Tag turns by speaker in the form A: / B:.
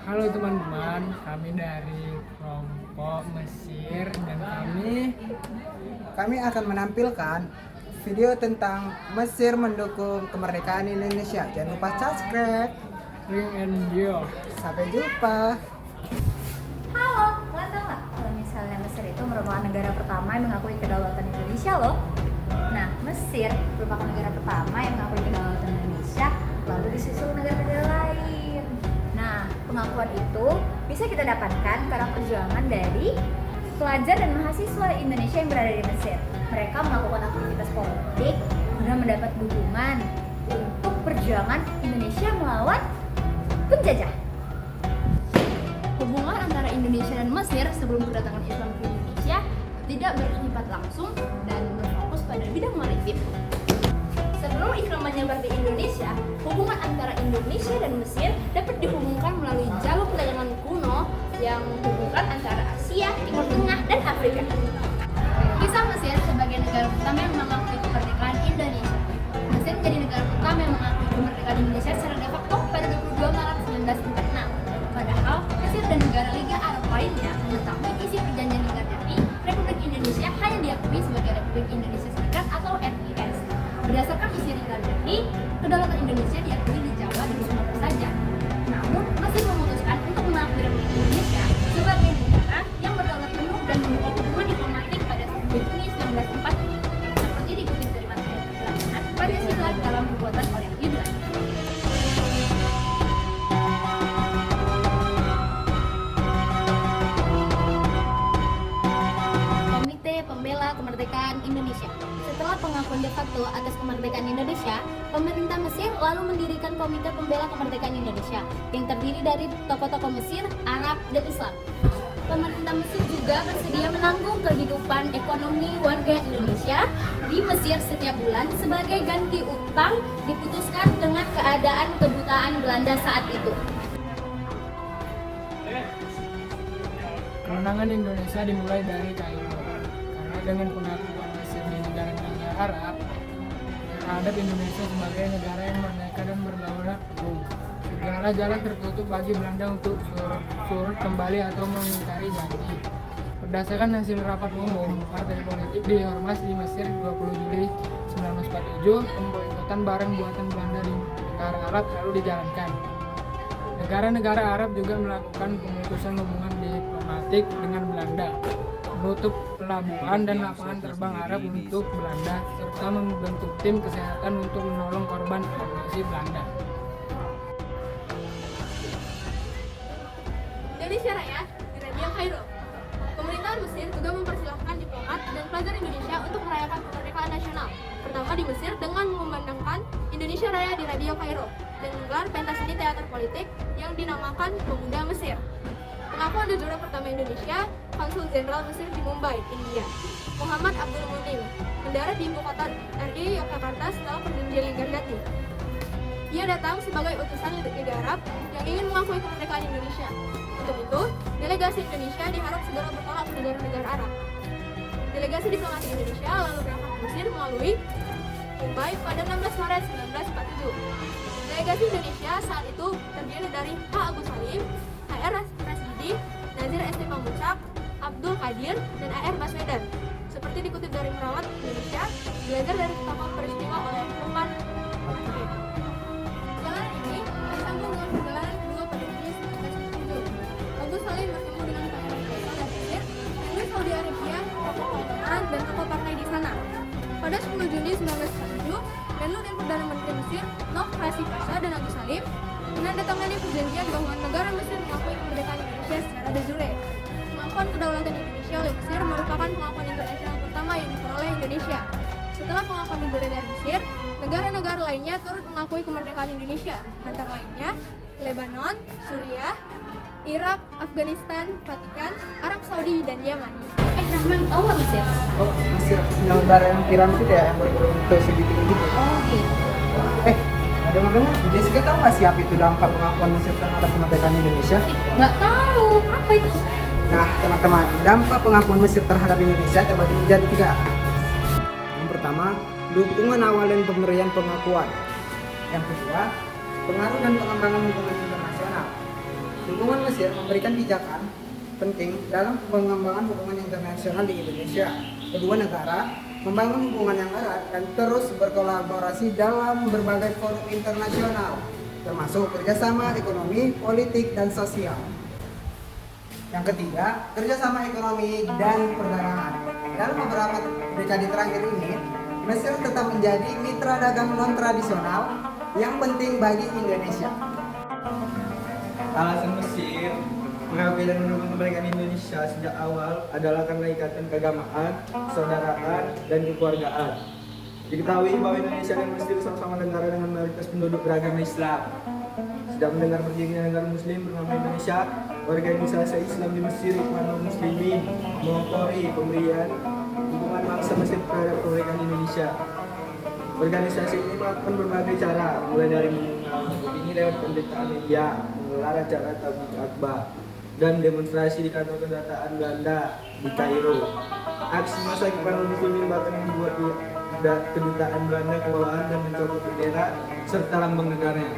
A: Halo teman-teman, kami dari kelompok Mesir dan kami akan menampilkan video tentang Mesir mendukung kemerdekaan Indonesia. Jangan lupa subscribe, ring and bell. Sampai jumpa.
B: Halo, kalian tahu nggak kalau misalnya Mesir itu merupakan negara pertama yang mengakui kedaulatan Indonesia loh. Nah, Mesir merupakan negara pertama yang mengakui kedaulatan Indonesia, lalu disusul negara-negara lain. Nah, pengakuan itu bisa kita dapatkan karena perjuangan dari pelajar dan mahasiswa Indonesia yang berada di Mesir. Mereka melakukan aktivitas politik guna mendapat dukungan untuk perjuangan Indonesia melawan penjajah.
C: Hubungan antara Indonesia dan Mesir sebelum kedatangan Islam ke Indonesia tidak bersifat langsung dan berfokus pada bidang maritim. Sebelum Islam menyebar di Indonesia, hubungan antara Indonesia dan Mesir dapat dihubungkan melalui jalur perdagangan kuno yang menghubungkan antara Asia, Timur Tengah, dan Afrika. Kisah Mesir sebagai negara pertama yang mengakui kemerdekaan Indonesia. Mesir menjadi negara pertama yang mengakui kemerdekaan Indonesia secara de facto pada 22 Maret 1946. Padahal Mesir dan negara Liga Arab lainnya mengetahui isi perjanjian Liga Republik Indonesia hanya diakui sebagai Republik Indonesia Serikat atau RIS. Berdasarkan isi Liga kedaulatan Indonesia diakui di Jawa dan Sumatera saja. Namun Mesir memutuskan untuk mengakui Republik Indonesia sebagai negara yang berdaulat penuh dan membuka hubungan diplomatik pada 10 Juni 1945, seperti dikutip dari materi perjalanan Pancasila dalam perbuatan oleh Gibran. Komite Pembela Kemerdekaan Indonesia. Setelah pengakuan de facto atas kemerdekaan Indonesia, pemerintah Mesir lalu mendirikan Komite Pembela Kemerdekaan Indonesia yang terdiri dari tokoh-tokoh Mesir, Arab, dan Islam. Pemerintah Mesir juga bersedia menanggung kehidupan ekonomi warga Indonesia di Mesir setiap bulan sebagai ganti utang diputuskan dengan keadaan kedutaan Belanda saat itu.
A: Kemenangan Indonesia dimulai dari Kairo, karena dengan pengakuan Mesir di negara-negara Arab terhadap Indonesia sebagai negara yang merdeka dan berdaulat penuh, segala jalan tertutup bagi Belanda untuk surut kembali atau mengingkari janji. Berdasarkan hasil rapat umum partai politik di Ormas di Mesir 20 Juli 1947, pemboikotan barang buatan Belanda di negara Arab lalu dijalankan. Negara-negara Arab juga melakukan pemutusan hubungan diplomatik dengan Belanda, menutup pelabuhan dan lapangan terbang Arab untuk Belanda, serta membentuk tim kesehatan untuk menolong korban invasi Belanda.
C: Indonesia Raya di Radio Kairo. Pemerintahan Mesir juga mempersilahkan diplomat dan pelajar Indonesia untuk merayakan kemerdekaan nasional. Pertama di Mesir dengan mengumandangkan Indonesia Raya di Radio Kairo dan menggelar pentas seni teater politik yang dinamakan Pemuda Mesir. Pengakuan de jure pertama Indonesia, Konsul Jenderal Mesir di Mumbai, India, Muhammad Abdul Munim, mendarat di ibu kota RI Yogyakarta setelah perjanjian Linggarjati. Ia datang sebagai utusan Liga Arab yang ingin mengakui kemerdekaan Indonesia. Untuk itu, delegasi Indonesia diharap segera bertolak ke negara-negara Arab. Delegasi diplomatik Indonesia lalu berangkat ke Mesir melalui Mumbai pada 16 Maret 1947. Delegasi Indonesia saat itu terdiri dari H. Agus Salim, HR Rasidi, Nazir S. Pamucak, Abdul Qadir, dan AR Baswedan. Seperti dikutip dari Merawat Indonesia, belajar dari tokoh peristiwa oleh Lukman. Perjalanan ini tersambung dengan perjalanan kedua pada Juni 1947. Agus Salim bertemu dengan Pangeran Faisal dan Mesir, melalui Saudi Arabia, tokoh keagamaan dan tokoh partai di sana. Pada 10 Juni 1947, Menlu dan Perdana Menteri Mesir, Nov Rashid Pasha dan Agus Salim menandatangani perjanjian bahwa negara Mesir mengakui kemerdekaan Indonesia secara de jure. Pengakuan kedaulatan Indonesia oleh Mesir merupakan pengakuan internasional pertama yang diperoleh Indonesia. Setelah pengakuan de jure dari Mesir, negara-negara lainnya turut mengakui kemerdekaan Indonesia, antara lainnya Lebanon, Suriah, Irak, Afghanistan, Vatikan, Arab Saudi, dan Yaman.
B: Rahman, tahu nggak Mesir?
A: Oh, Mesir negara yang piramid ya, yang berbentuk segitiga gitu.
B: Oh gitu.
A: Dengar-dengar, Jessica tahu nggak siapa itu dampak pengakuan Mesir terhadap kemerdekaan Indonesia?
B: Nggak tahu, apa itu?
A: Nah, teman-teman, dampak pengakuan Mesir terhadap Indonesia terbagi menjadi 3. Yang pertama, dukungan awal dan pemberian pengakuan. Yang kedua, pengaruh dan pengembangan hubungan internasional.
D: lingkungan Mesir memberikan pijakan penting dalam pengembangan hubungan internasional di Indonesia. Kedua negara membangun hubungan yang erat dan terus berkolaborasi dalam berbagai forum internasional, termasuk kerjasama ekonomi, politik, dan sosial. Yang ketiga, kerjasama ekonomi dan perdagangan. Dalam beberapa dekade terakhir ini, Mesir tetap menjadi mitra dagang non-tradisional yang penting bagi Indonesia.
E: Alasan Mesir mengakui dan mendukung kemerdekaan Indonesia sejak awal adalah karena ikatan keagamaan, persaudaraan, dan kekeluargaan. Diketahui bahwa Indonesia dan Mesir sama-sama negara dengan mayoritas penduduk beragama Islam. Sejak mendengar berdirinya negara Muslim bernama Indonesia, organisasi Islam di Mesir, Ikhwanul Muslimin, mengotori pemberian dukungan bangsa Mesir terhadap kemerdekaan Indonesia. Organisasi ini melakukan berbagai cara, mulai dari mengundang opini lewat pemberitaan media, menggelar acara tablik akbar, dan demonstrasi di kantor kedutaan Belanda di Kairo. Aksi massa Ikhwanul Muslimin bahkan membuat kedutaan Belanda kewalahan dan mencopot bendera serta lambang negaranya.